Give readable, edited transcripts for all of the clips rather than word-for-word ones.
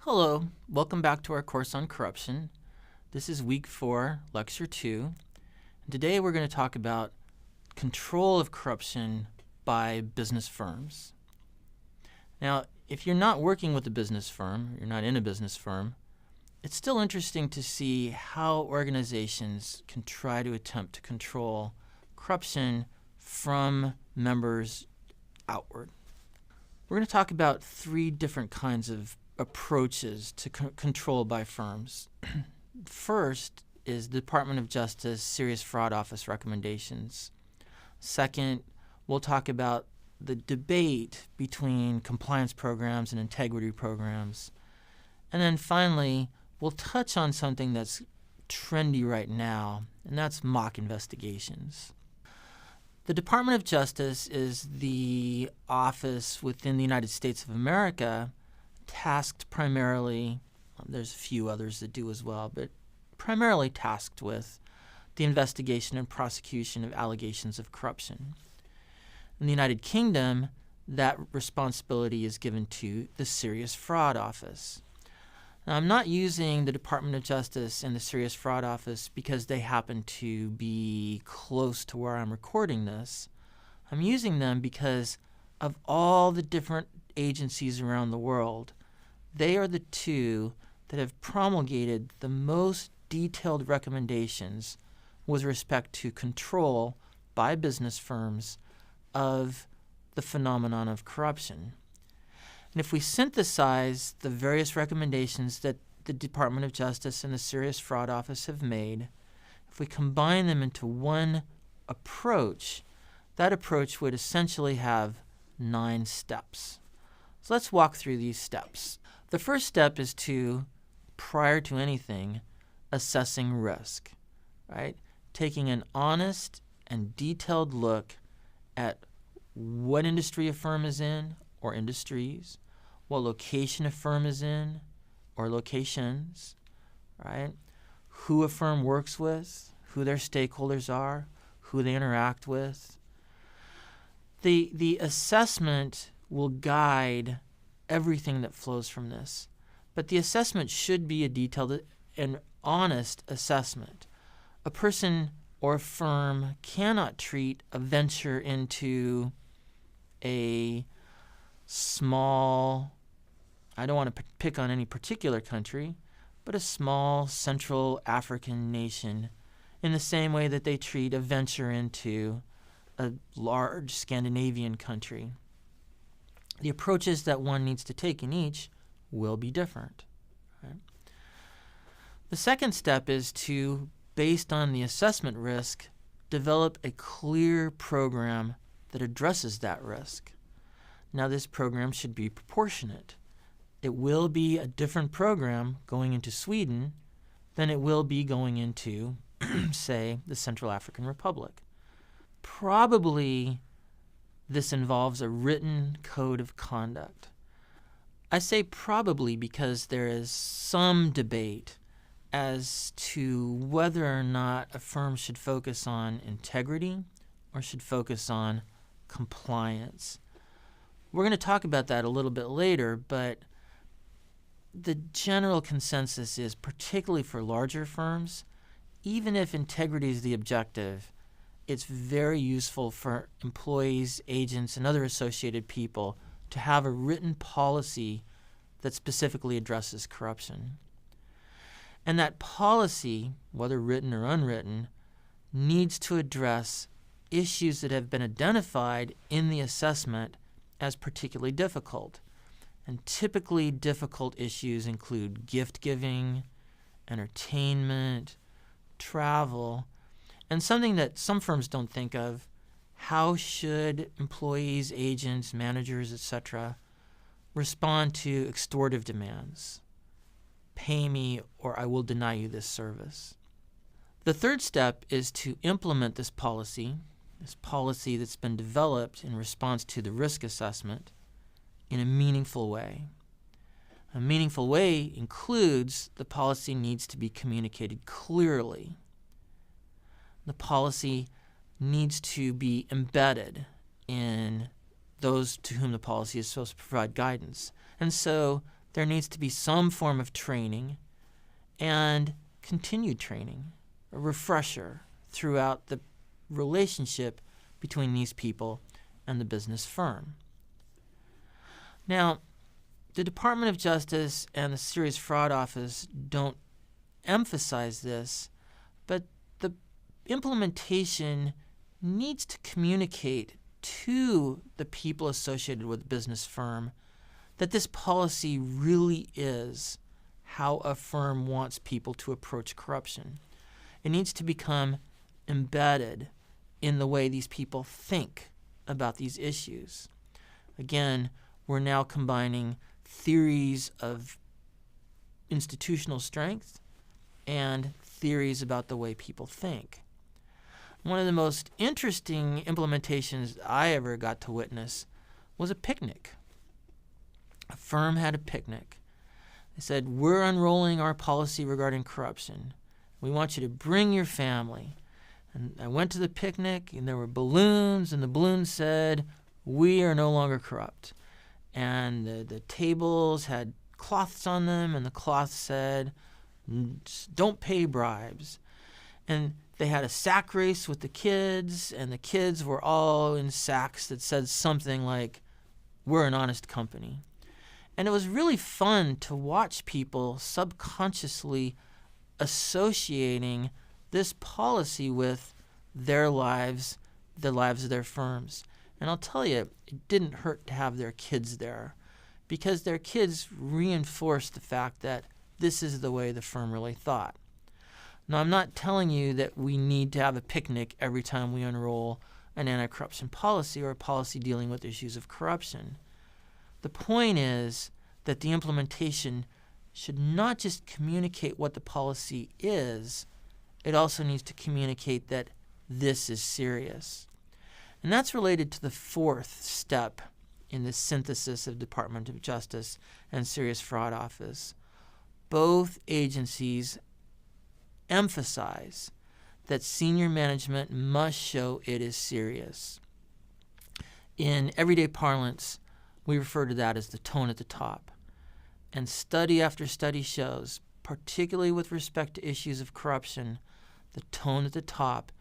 Hello, welcome back to our course on corruption. This is week 4, lecture 2. And today we're going to talk about control of corruption by business firms. Now, if you're not working with a business firm, you're not in a business firm, it's still interesting to see how organizations can try to attempt to control corruption from members outward. We're going to talk about 3 different kinds of approaches to control by firms. First is the Department of Justice Serious Fraud Office recommendations. Second, we'll talk about the debate between compliance programs and integrity programs. And then finally, we'll touch on something that's trendy right now, and that's mock investigations. The Department of Justice is the office within the United States of America tasked primarily, there's a few others that do as well, but primarily tasked with the investigation and prosecution of allegations of corruption. In the United Kingdom, that responsibility is given to the Serious Fraud Office. Now, I'm not using the Department of Justice and the Serious Fraud Office because they happen to be close to where I'm recording this. I'm using them because of all the different agencies around the world, they are the 2 that have promulgated the most detailed recommendations with respect to control by business firms of the phenomenon of corruption. And if we synthesize the various recommendations that the Department of Justice and the Serious Fraud Office have made, if we combine them into one approach, that approach would essentially have 9 steps. So let's walk through these steps. The first step is to, prior to anything, assessing risk, right? Taking an honest and detailed look at what industry a firm is in or industries, what location a firm is in or locations, right? Who a firm works with, who their stakeholders are, who they interact with. The assessment will guide everything that flows from this. But the assessment should be a detailed and honest assessment. A person or a firm cannot treat a venture into a small, I don't want to pick on any particular country, but a small Central African nation in the same way that they treat a venture into a large Scandinavian country. The approaches that one needs to take in each will be different. Right? The second step is to, based on the assessment risk, develop a clear program that addresses that risk. Now, this program should be proportionate. It will be a different program going into Sweden than it will be going into, say, the Central African Republic. Probably this involves a written code of conduct. I say probably because there is some debate as to whether or not a firm should focus on integrity or should focus on compliance. We're going to talk about that a little bit later, but the general consensus is, particularly for larger firms, even if integrity is the objective, it's very useful for employees, agents, and other associated people to have a written policy that specifically addresses corruption. And that policy, whether written or unwritten, needs to address issues that have been identified in the assessment as particularly difficult. And typically difficult issues include gift giving, entertainment, travel, and something that some firms don't think of: how should employees, agents, managers, etc. respond to extortive demands? Pay me or I will deny you this service. The third step is to implement this policy that's been developed in response to the risk assessment, in a meaningful way. A meaningful way includes the policy needs to be communicated clearly. The policy needs to be embedded in those to whom the policy is supposed to provide guidance. And so there needs to be some form of training and continued training, a refresher throughout the relationship between these people and the business firm. Now, the Department of Justice and the Serious Fraud Office don't emphasize this, but the implementation needs to communicate to the people associated with the business firm that this policy really is how a firm wants people to approach corruption. It needs to become embedded in the way these people think about these issues. Again, we're now combining theories of institutional strength and theories about the way people think. One of the most interesting implementations I ever got to witness was a picnic. A firm had a picnic. They said, we're unrolling our policy regarding corruption. We want you to bring your family. And I went to the picnic, and there were balloons, and the balloons said, we are no longer corrupt. And the tables had cloths on them, and the cloth said, don't pay bribes. And they had a sack race with the kids, and the kids were all in sacks that said something like, we're an honest company. And it was really fun to watch people subconsciously associating this policy with their lives, the lives of their firms. And I'll tell you, it didn't hurt to have their kids there, because their kids reinforced the fact that this is the way the firm really thought. Now, I'm not telling you that we need to have a picnic every time we unroll an anti-corruption policy or a policy dealing with issues of corruption. The point is that the implementation should not just communicate what the policy is, it also needs to communicate that this is serious. And that's related to the fourth step in the synthesis of Department of Justice and Serious Fraud Office. Both agencies emphasize that senior management must show it is serious. In everyday parlance, we refer to that as the tone at the top. And study after study shows, particularly with respect to issues of corruption, the tone at the top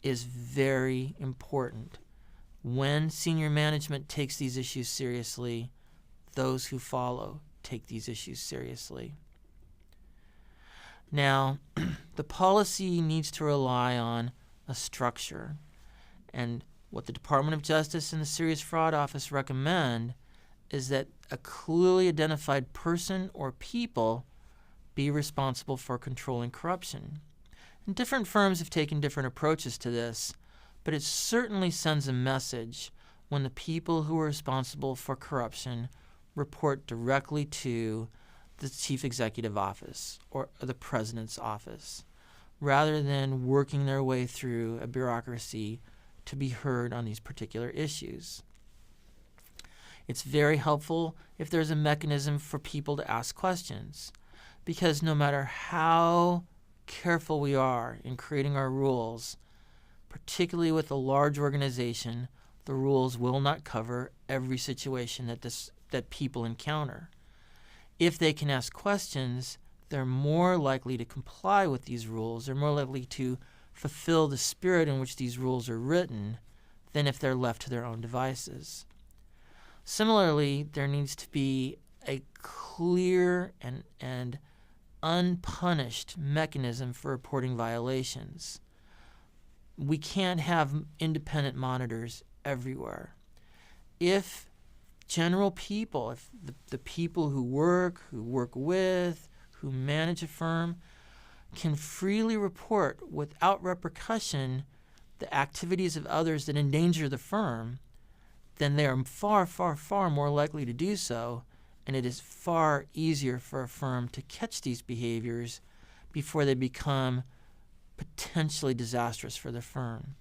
is very important. When senior management takes these issues seriously, those who follow take these issues seriously. Now, the policy needs to rely on a structure. And what the Department of Justice and the Serious Fraud Office recommend is that a clearly identified person or people be responsible for controlling corruption. And different firms have taken different approaches to this, but it certainly sends a message when the people who are responsible for corruption report directly to the Chief Executive Office or the President's office, rather than working their way through a bureaucracy to be heard on these particular issues. It's very helpful if there's a mechanism for people to ask questions, because no matter how careful we are in creating our rules, particularly with a large organization, the rules will not cover every situation that people encounter. If they can ask questions, they're more likely to comply with these rules. They're more likely to fulfill the spirit in which these rules are written than if they're left to their own devices. Similarly, there needs to be a clear and unpunished mechanism for reporting violations. We can't have independent monitors everywhere. If general people, if the people who work with, who manage a firm, can freely report without repercussion the activities of others that endanger the firm, then they are far, far, far more likely to do so, and it is far easier for a firm to catch these behaviors before they become potentially disastrous for the firm.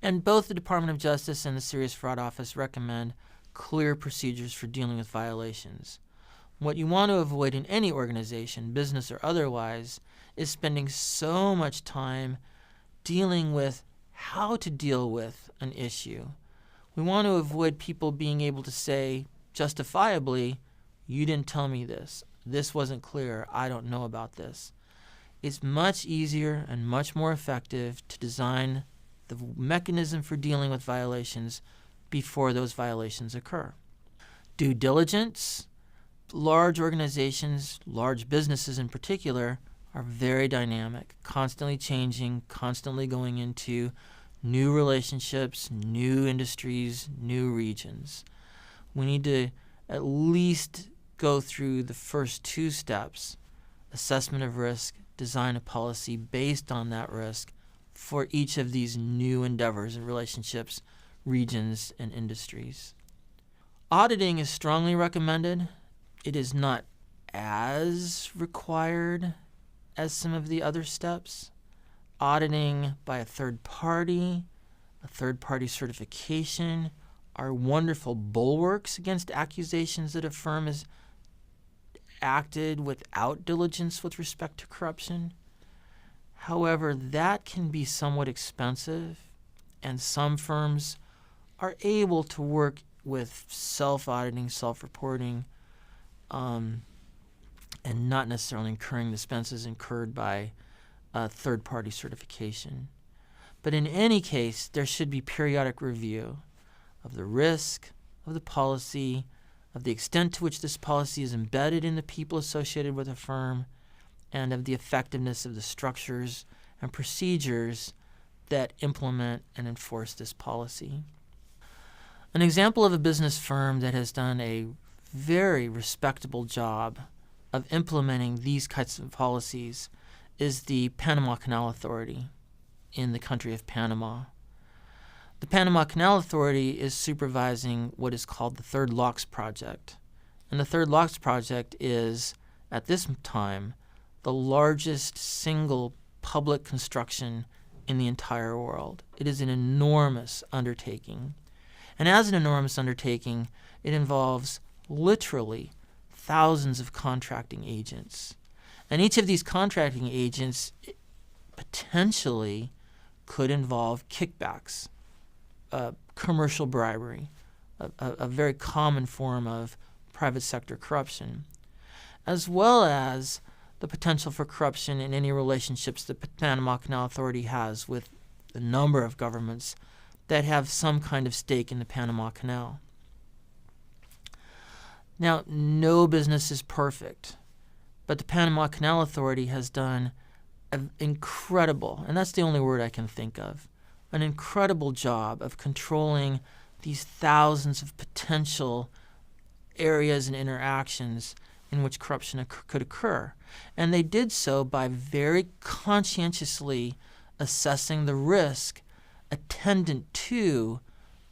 And both the Department of Justice and the Serious Fraud Office recommend clear procedures for dealing with violations. What you want to avoid in any organization, business or otherwise, is spending so much time dealing with how to deal with an issue. We want to avoid people being able to say, justifiably, You didn't tell me this. This wasn't clear. I don't know about this. It's much easier and much more effective to design the mechanism for dealing with violations before those violations occur. Due diligence. Large organizations, large businesses in particular, are very dynamic, constantly changing, constantly going into new relationships, new industries, new regions. We need to at least go through the first two steps: assessment of risk, design a policy based on that risk for each of these new endeavors and relationships, regions, and industries. Auditing is strongly recommended. It is not as required as some of the other steps. Auditing by a third party certification are wonderful bulwarks against accusations that a firm has acted without diligence with respect to corruption. However, that can be somewhat expensive, and some firms are able to work with self-auditing, self-reporting, and not necessarily incurring the expenses incurred by third-party certification. But in any case, there should be periodic review of the risk, of the policy, of the extent to which this policy is embedded in the people associated with a firm, and of the effectiveness of the structures and procedures that implement and enforce this policy. An example of a business firm that has done a very respectable job of implementing these kinds of policies is the Panama Canal Authority in the country of Panama. The Panama Canal Authority is supervising what is called the Third Locks Project. And the Third Locks Project is, at this time, the largest single public construction in the entire world. It is an enormous undertaking. And as an enormous undertaking, it involves literally thousands of contracting agents. And each of these contracting agents potentially could involve kickbacks, commercial bribery, a very common form of private sector corruption, as well as the potential for corruption in any relationships the Panama Canal Authority has with a number of governments that have some kind of stake in the Panama Canal. Now, no business is perfect, but the Panama Canal Authority has done an incredible, and that's the only word I can think of, an incredible job of controlling these thousands of potential areas and interactions in which corruption could occur. And they did so by very conscientiously assessing the risk attendant to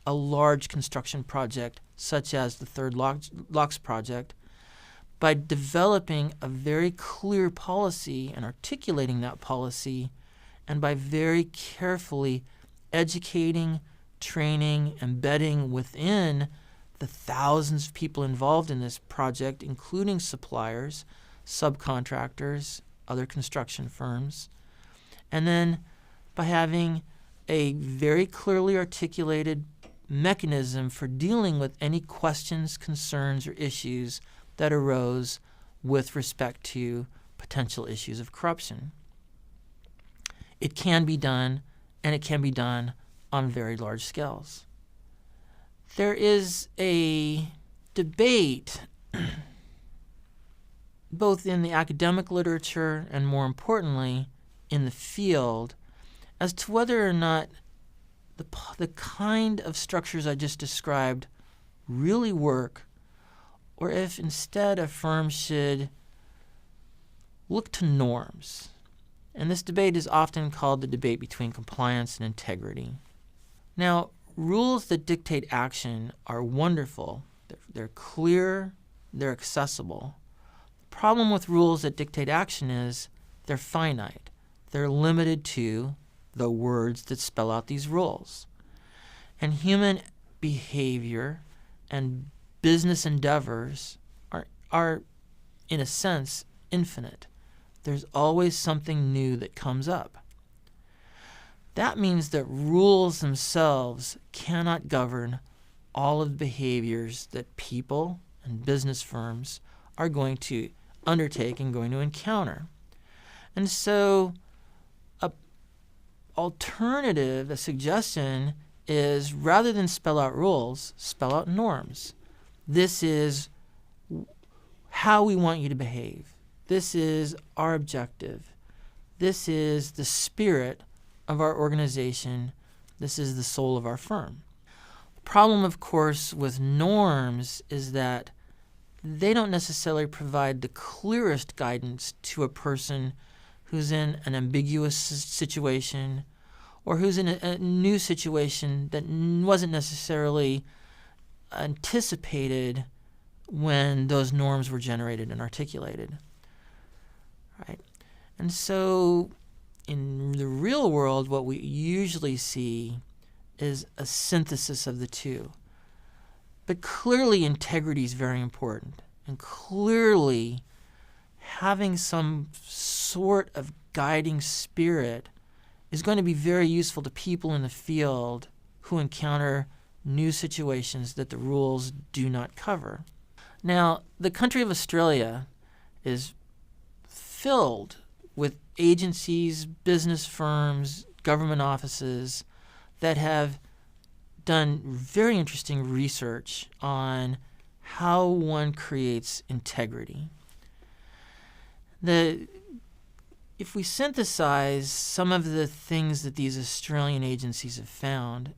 a large construction project such as the Third Locks Project, by developing a very clear policy and articulating that policy, and by very carefully educating, training, embedding within the thousands of people involved in this project, including suppliers, subcontractors, other construction firms, and then by having a very clearly articulated mechanism for dealing with any questions, concerns, or issues that arose with respect to potential issues of corruption. It can be done, and it can be done on very large scales. There is a debate both in the academic literature and, more importantly, in the field as to whether or not the kind of structures I just described really work, or if instead a firm should look to norms. And this debate is often called the debate between compliance and integrity. Now, rules that dictate action are wonderful. They're clear, they're accessible. The problem with rules that dictate action is they're finite. They're limited to the words that spell out these rules. And human behavior and business endeavors are, in a sense, infinite. There's always something new that comes up. That means that rules themselves cannot govern all of the behaviors that people and business firms are going to undertake and going to encounter. And so a suggestion is, rather than spell out rules, spell out norms. This is how we want you to behave. This is our objective. This is the spirit of our organization. This is the soul of our firm. The problem, of course, with norms is that they don't necessarily provide the clearest guidance to a person who's in an ambiguous situation or who's in a new situation that wasn't necessarily anticipated when those norms were generated and articulated. Right? And so in the real world, what we usually see is a synthesis of the two. But clearly integrity is very important. And clearly having some sort of guiding spirit is going to be very useful to people in the field who encounter new situations that the rules do not cover. Now, the country of Australia is filled with agencies, business firms, government offices that have done very interesting research on how one creates integrity. If we synthesize some of the things that these Australian agencies have found,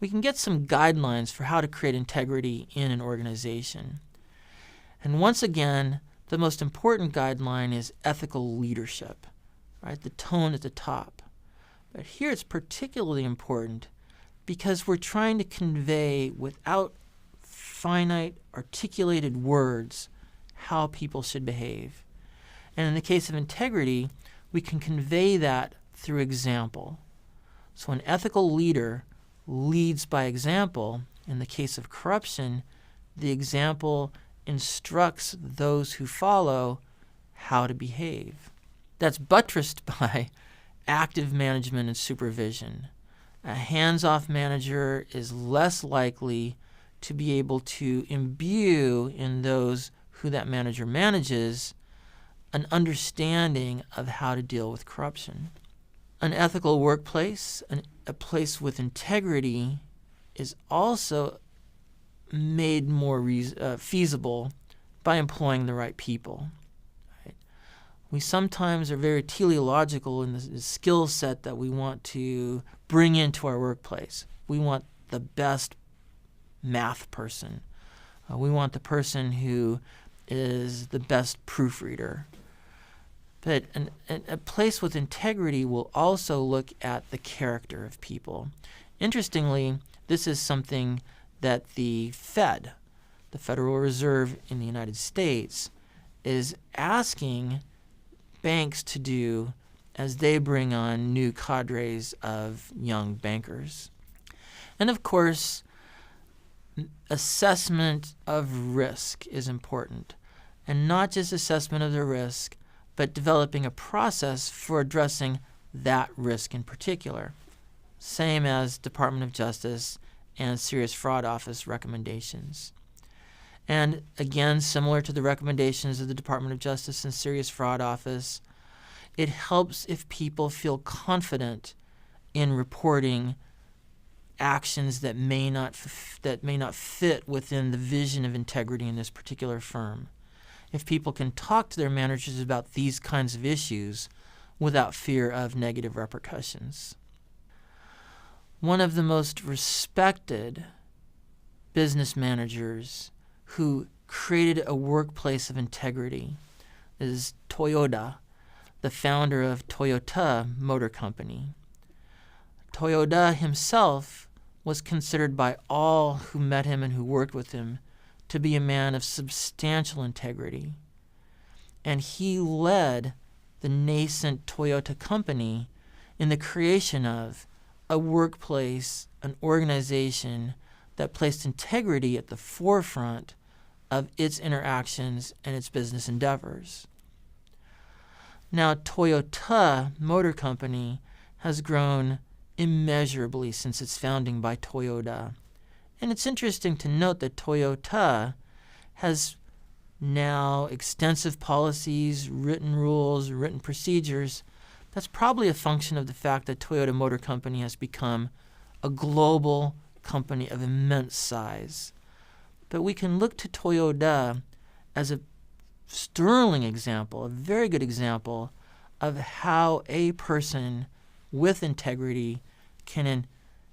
we can get some guidelines for how to create integrity in an organization. And once again, the most important guideline is ethical leadership, right? The tone at the top. But here it's particularly important because we're trying to convey without finite articulated words how people should behave. And in the case of integrity, we can convey that through example. So an ethical leader leads by example. In the case of corruption, the example instructs those who follow how to behave. That's buttressed by active management and supervision. A hands-off manager is less likely to be able to imbue in those who that manager manages an understanding of how to deal with corruption. An ethical workplace, a place with integrity, is also made more feasible by employing the right people. Right? We sometimes are very teleological in the skill set that we want to bring into our workplace. We want the best math person. We want the person who is the best proofreader. But a place with integrity will also look at the character of people. Interestingly, this is something that the Fed, the Federal Reserve in the United States, is asking banks to do as they bring on new cadres of young bankers. And of course, assessment of risk is important. And not just assessment of the risk, but developing a process for addressing that risk in particular. Same as Department of Justice and Serious Fraud Office recommendations. And again, similar to the recommendations of the Department of Justice and Serious Fraud Office, it helps if people feel confident in reporting actions that may not fit within the vision of integrity in this particular firm. If people can talk to their managers about these kinds of issues without fear of negative repercussions. One of the most respected business managers who created a workplace of integrity is Toyoda, the founder of Toyota Motor Company. Toyoda himself was considered by all who met him and who worked with him to be a man of substantial integrity. And he led the nascent Toyota company in the creation of a workplace, an organization that placed integrity at the forefront of its interactions and its business endeavors. Now, Toyota Motor Company has grown immeasurably since its founding by Toyoda. And it's interesting to note that Toyota has now extensive policies, written rules, written procedures. That's probably a function of the fact that Toyota Motor Company has become a global company of immense size. But we can look to Toyota as a sterling example, a very good example of how a person with integrity can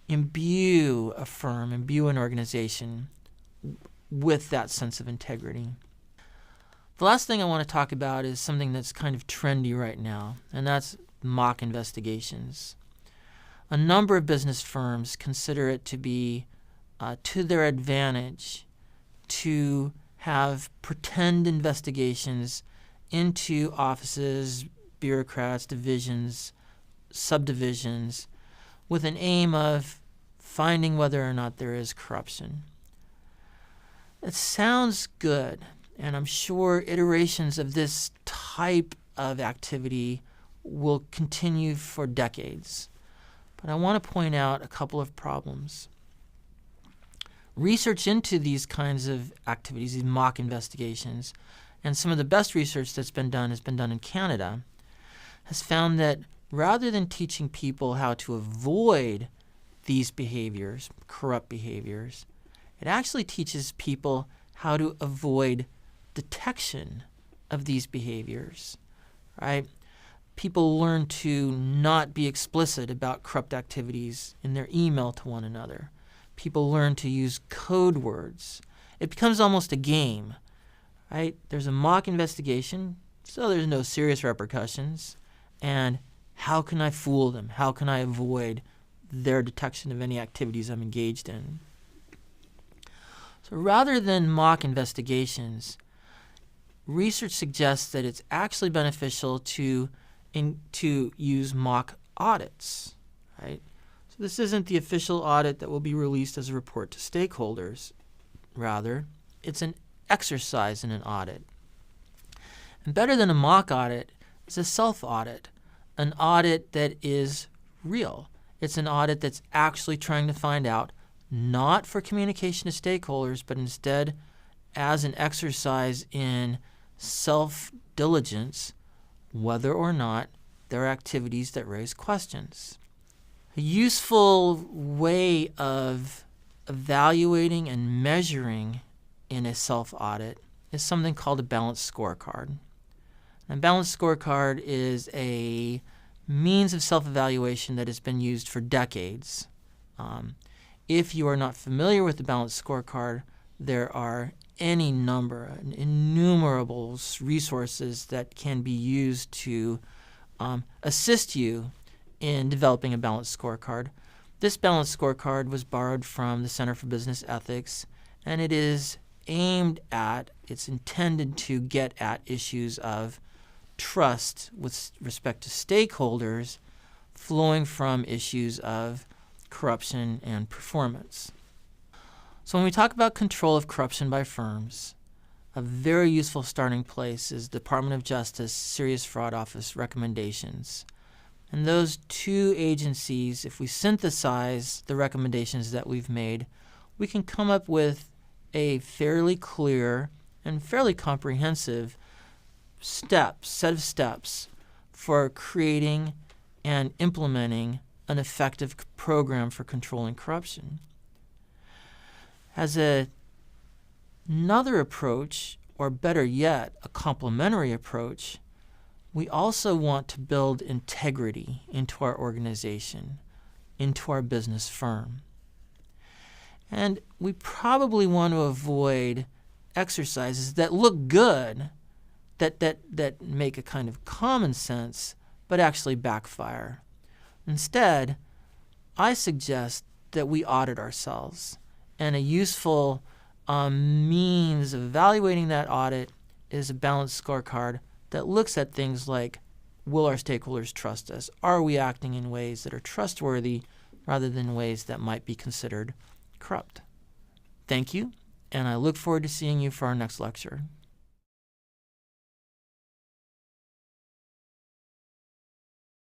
imbue a firm, imbue an organization with that sense of integrity. The last thing I want to talk about is something that's kind of trendy right now, and that's mock investigations. A number of business firms consider it to be to their advantage to have pretend investigations into offices, bureaucrats, divisions, subdivisions, with an aim of finding whether or not there is corruption. It sounds good, and I'm sure iterations of this type of activity will continue for decades. But I want to point out a couple of problems. Research into these kinds of activities, these mock investigations, and some of the best research that's been done has been done in Canada, has found that rather than teaching people how to avoid these behaviors, corrupt behaviors, it actually teaches people how to avoid detection of these behaviors, right? People learn to not be explicit about corrupt activities in their email to one another. People learn to use code words. It becomes almost a game, right? There's a mock investigation, so there's no serious repercussions. And how can I fool them? How can I avoid their detection of any activities I'm engaged in? So rather than mock investigations, research suggests that it's actually beneficial to use mock audits, right? So this isn't the official audit that will be released as a report to stakeholders. Rather, it's an exercise in an audit. And better than a mock audit is a self-audit, an audit that is real. It's an audit that's actually trying to find out, not for communication to stakeholders, but instead as an exercise in self-diligence, whether or not there are activities that raise questions. A useful way of evaluating and measuring in a self-audit is something called a balanced scorecard. A balanced scorecard is a means of self-evaluation that has been used for decades. If you are not familiar with the balanced scorecard, there are any number, innumerable resources that can be used to assist you in developing a balanced scorecard. This balanced scorecard was borrowed from the Center for Business Ethics, and it is it's intended to get at issues of trust with respect to stakeholders flowing from issues of corruption and performance. So when we talk about control of corruption by firms, a very useful starting place is Department of Justice Serious Fraud Office recommendations. And those two agencies, if we synthesize the recommendations that we've made, we can come up with a fairly clear and fairly comprehensive set of steps for creating and implementing an effective program for controlling corruption. As another approach, or better yet, a complementary approach, we also want to build integrity into our organization, into our business firm. And we probably want to avoid exercises that look good, that make a kind of common sense, but actually backfire. Instead, I suggest that we audit ourselves. And a useful means of evaluating that audit is a balanced scorecard that looks at things like, will our stakeholders trust us? Are we acting in ways that are trustworthy rather than ways that might be considered corrupt? Thank you, and I look forward to seeing you for our next lecture.